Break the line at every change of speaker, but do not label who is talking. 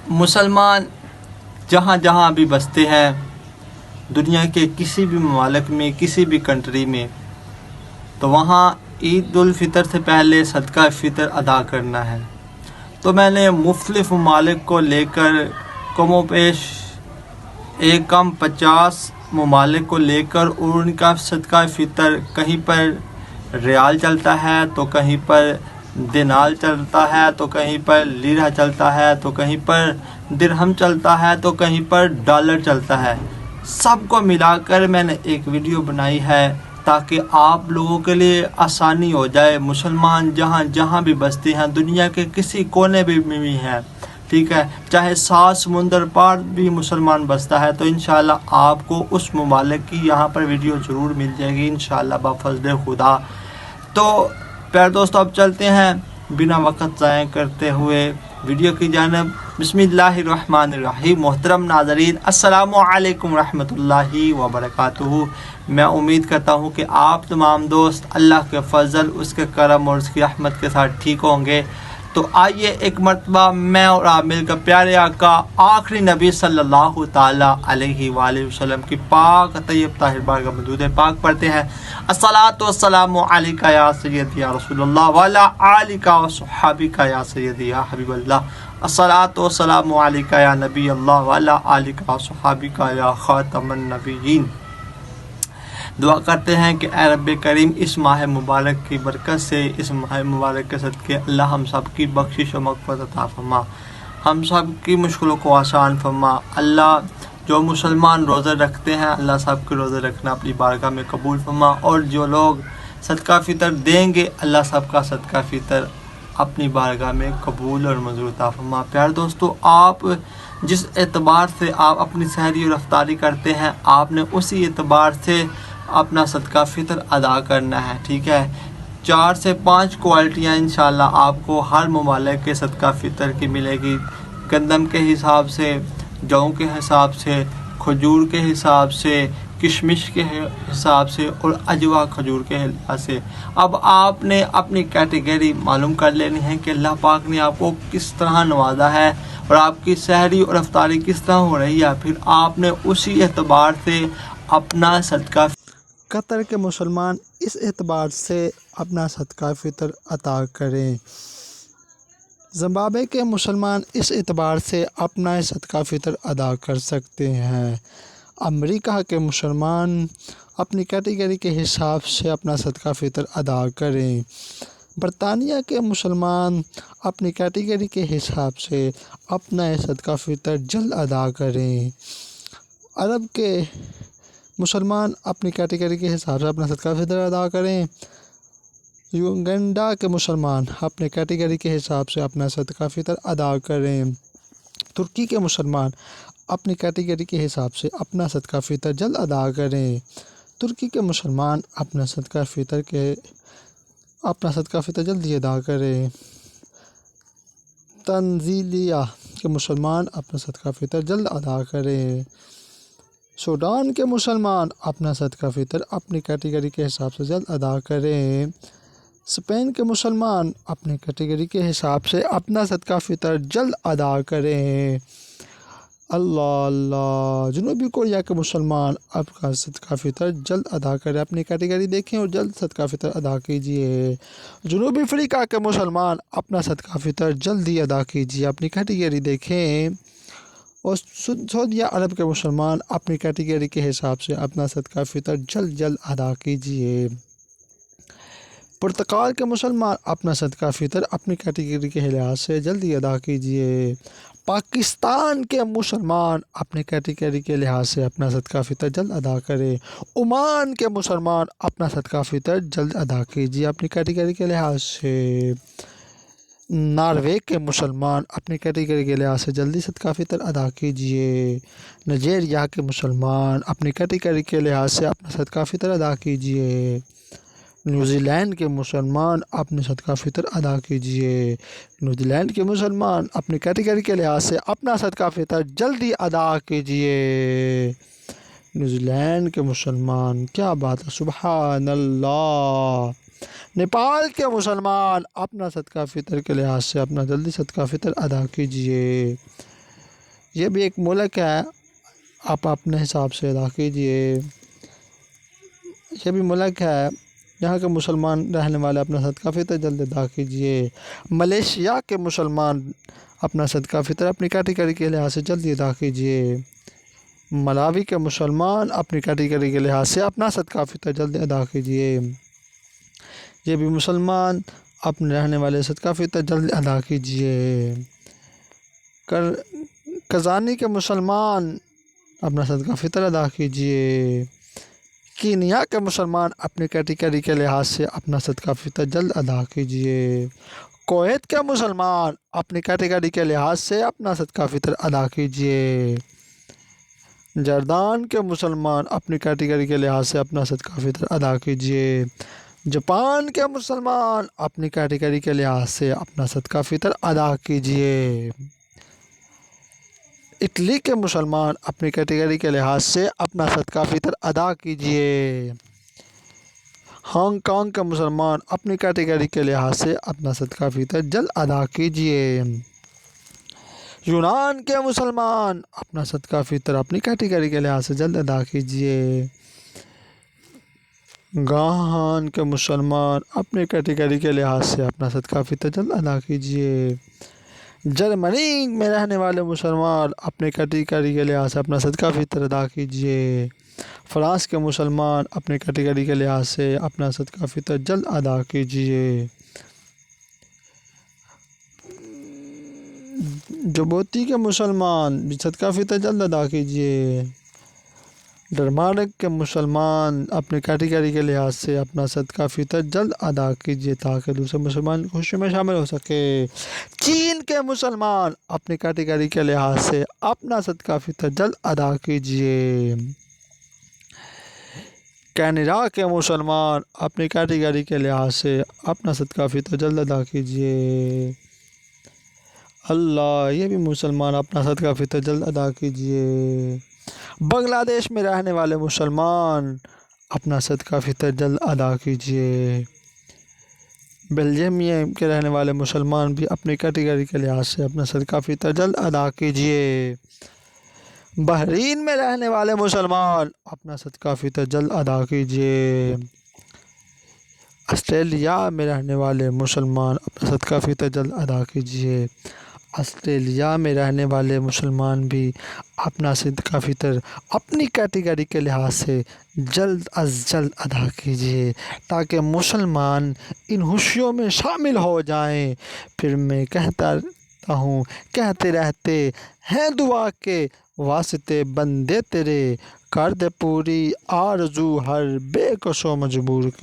مسلمان جہاں جہاں بھی بستے ہیں دنیا کے کسی بھی ممالک میں، کسی بھی کنٹری میں، تو وہاں عید الفطر سے پہلے صدقہ فطر ادا کرنا ہے۔ تو میں نے مختلف ممالک کو لے کر کم و بیش ایک کم 50 ممالک کو لے کر اور ان کا صدقہ فطر کہیں پر ریال چلتا ہے تو کہیں پر دینار چلتا ہے تو کہیں پر لیرہ چلتا ہے تو کہیں پر درہم چلتا ہے تو کہیں پر ڈالر چلتا ہے، سب کو ملا کر میں نے ایک ویڈیو بنائی ہے تاکہ آپ لوگوں کے لیے آسانی ہو جائے۔ مسلمان جہاں جہاں بھی بستے ہیں، دنیا کے کسی کونے بھی ہیں، ٹھیک ہے، چاہے 7 سمندر پار بھی مسلمان بستا ہے، تو انشاءاللہ آپ کو اس ممالک کی یہاں پر ویڈیو ضرور مل جائے گی انشاءاللہ بفضل خدا۔ تو پیارے دوستو اب چلتے ہیں بنا وقت ضائع کرتے ہوئے ویڈیو کی جانب۔ بسم اللہ الرحمن الرحیم۔ محترم ناظرین، السلام علیکم ورحمۃ اللہ وبرکاتہ۔ میں امید کرتا ہوں کہ آپ تمام دوست اللہ کے فضل، اس کے کرم اور اس کی رحمت کے ساتھ ٹھیک ہوں گے۔ تو آئیے ایک مرتبہ میں اور آپ مل کر پیارے آقا آخری نبی صلی اللہ تعالیٰ علیہ وآلہ وسلم کی پاک طیب طاہر بارگاہ میں درود پاک پڑھتے ہیں۔ الصلاۃ والسلام علیک یا سیدی یا رسول اللہ وعلی آلک و صحابک یا سیدی یا حبیب اللہ۔ الصلاۃ والسلام علیک یا نبی اللہ وعلی آلک و صحابک یا خاتم النبیین۔ دعا کرتے ہیں کہ اے رب کریم اس ماہ مبارک کی برکت سے، اس ماہ مبارک کے صدقے اللہ ہم سب کی بخشش و مغفرت عطا فرما، ہم سب کی مشکلوں کو آسان فرما۔ اللہ جو مسلمان روزے رکھتے ہیں، اللہ سب کے روزے رکھنا اپنی بارگاہ میں قبول فرما، اور جو لوگ صدقہ فطر دیں گے اللہ سب کا صدقہ فطر اپنی بارگاہ میں قبول اور منظور عطا فرما۔ پیارے دوستو، آپ جس اعتبار سے آپ اپنی سحری اور افطاری کرتے ہیں، آپ نے اسی اعتبار سے اپنا صدقہ فطر ادا کرنا ہے، ٹھیک ہے۔ 4 سے 5 کوالٹیاں انشاءاللہ آپ کو ہر ممالک کے صدقہ فطر کی ملے گی، گندم کے حساب سے، جو کے حساب سے، کھجور کے حساب سے، کشمش کے حساب سے اور اجوا کھجور کے حساب سے۔ اب آپ نے اپنی کیٹیگری معلوم کر لینی ہے کہ اللہ پاک نے آپ کو کس طرح نوازا ہے اور آپ کی سحری اور افطاری کس طرح ہو رہی ہے، پھر آپ نے اسی اعتبار سے اپنا صدقہ قطر کے مسلمان اس اعتبار سے اپنا صدقہ فطر عطا کریں، زمبابوے کے مسلمان اس اعتبار سے اپنا صدقہ فطر ادا کر سکتے ہیں، امریکہ کے مسلمان اپنی کیٹیگری کے حساب سے اپنا صدقہ فطر ادا کریں، برطانیہ کے مسلمان اپنی کیٹیگری کے حساب سے اپنا صدقہ فطر جلد ادا کریں، عرب کے مسلمان اپنی کیٹیگری کے حساب سے اپنا صدقہ فطر ادا کریں، یوگنڈا کے مسلمان اپنے کیٹیگری کے حساب سے اپنا صدقہ فطر ادا کریں، ترکی کے مسلمان اپنی کیٹیگری کے حساب سے اپنا صدقہ فطر جلد ادا کریں، ترکی کے مسلمان اپنا صدقہ فطر جلدی ادا کریں، تنزیلیہ کے مسلمان اپنا صدقہ فطر جلد ادا کریں، سوڈان کے مسلمان اپنا صدقہ فطر اپنی کیٹیگری کے حساب سے جلد ادا کریں، اسپین کے مسلمان اپنی کیٹیگری کے حساب سے اپنا صدقہ فطر جلد ادا کریں، اللہ اللہ، جنوبی کوریا کے مسلمان اپنا صدقہ فطر جلد ادا کریں، اپنی کیٹیگری دیکھیں اور جلد صدقہ فطر ادا کیجیے، جنوبی افریقہ کے مسلمان اپنا صدقہ فطر جلدی ادا کیجیے، اپنی کیٹیگری دیکھیں، اور سعودیہ عرب کے مسلمان اپنی کیٹیگری کے حساب سے اپنا صدقہ فطر جلد ادا کیجیے، پرتگال کے مسلمان اپنا صدقہ فطر اپنی کیٹیگری کے لحاظ سے جلدی ادا کیجیے، پاکستان کے مسلمان اپنے کیٹیگری کے لحاظ سے اپنا صدقہ فطر جلد ادا کریں، عمان کے مسلمان اپنا صدقہ فطر جلد ادا کیجیے اپنی کیٹیگری کے لحاظ سے، ناروے کے مسلمان اپنی کیٹیگری کے لحاظ سے جلدی صدقہ فطر ادا کیجیے، نائجیریا کے مسلمان اپنی کیٹیگری کے لحاظ سے اپنا صدقہ فطر ادا کیجیے، نیوزی لینڈ کے مسلمان اپنے صدقہ فطر ادا کیجیے، نیوزی لینڈ کے مسلمان اپنی کیٹیگری کے لحاظ سے اپنا صدقہ فطر جلدی ادا کیجیے، نیوزی لینڈ کے مسلمان، کیا بات ہے، سبحان اللہ، نیپال کے مسلمان اپنا صدقہ فطر کے لحاظ سے اپنا جلدی صدقہ فطر ادا کیجیے،
یہ بھی ایک ملک ہے، آپ اپنے حساب سے ادا کیجیے۔ یہ بھی ملک ہے یہاں کے مسلمان رہنے والے اپنا صدقہ فطر جلد ادا کیجیے۔ ملیشیا کے مسلمان اپنا صدقہ فطر اپنی کیٹیگری کے لحاظ سے جلدی ادا کیجیے۔ ملاوی کے مسلمان اپنی کیٹیگری کے لحاظ سے اپنا صدقہ فطر جلد ادا کیجیے۔ یہ بھی مسلمان اپنے رہنے والے صدقہ فطر جلد ادا کیجیے۔ کزانی کے مسلمان اپنا صدقہ فطر ادا کیجیے۔ کینیا کے مسلمان اپنی کیٹیگری کے لحاظ سے اپنا صدقہ فطر جلد ادا کیجیے۔ کویت کے مسلمان اپنی کیٹیگری کے لحاظ سے اپنا صدقہ فطر ادا کیجیے۔ جردان کے مسلمان اپنی کیٹیگری کے لحاظ سے اپنا صدقہ فطر ادا کیجیے۔ جاپان کے مسلمان اپنی کیٹیگری کے لحاظ سے اپنا صدقہ فطر ادا کیجیے۔ اٹلی کے مسلمان اپنی کیٹیگری کے لحاظ سے اپنا صدقہ فطر ادا کیجیے۔ ہانگ کانگ کے مسلمان اپنی کیٹیگری کے لحاظ سے اپنا صدقہ فطر جلد ادا کیجیے۔ یونان کے مسلمان اپنا صدقہ فطر اپنی کیٹیگری کے لحاظ سے جلد ادا کیجیے۔ گاہان کے مسلمان اپنی کیٹیگری کے لحاظ سے اپنا صدقہ فطر جلد ادا کیجیے۔ جرمنی میں رہنے والے مسلمان اپنے کیٹیگری کے لحاظ سے اپنا صدقہ فطر ادا کیجیے۔ فرانس کے مسلمان اپنے کیٹیگری کے لحاظ سے اپنا صدقہ فطر جلد ادا کیجیے۔ جبوتی کے مسلمان بھی صدقہ فطر جلد ادا کیجیے۔ ڈنمارک کے مسلمان اپنے کیٹیگری کے لحاظ سے اپنا صدقہ فطر جلد ادا کیجیے تاکہ دوسرے مسلمان خوشی میں شامل ہو سکے۔ چین کے مسلمان اپنی کیٹیگری کے لحاظ سے اپنا صدقہ فطر جلد ادا کیجیے۔ کینیڈا کے مسلمان اپنی کیٹیگری کے لحاظ سے اپنا صدقہ فطر جلد ادا کیجیے۔ اللہ، یہ بھی مسلمان اپنا صدقہ فطر جلد ادا کیجیے۔ بنگلہ دیش میں رہنے والے مسلمان اپنا صدقہ فطر جلد ادا کیجیے۔ بیلجیم کے رہنے والے مسلمان بھی اپنی کیٹیگری کے لحاظ سے اپنا صدقہ فطر جلد ادا کیجیے۔ بحرین میں رہنے والے مسلمان اپنا صدقہ فطر جلد ادا کیجیے۔ آسٹریلیا میں رہنے والے مسلمان اپنا صدقہ فطر جلد ادا کیجیے۔ آسٹریلیا میں رہنے والے مسلمان بھی اپنا صدقہ فطر اپنی کیٹیگری کے لحاظ سے جلد از جلد ادا کیجیے تاکہ مسلمان ان خوشیوں میں شامل ہو جائیں۔ پھر میں کہتا رہتا ہوں، کہتے رہتے ہیں دعا کے واسطے بندے تیرے، کر دے پوری آرزو ہر بے کس و مجبور کی۔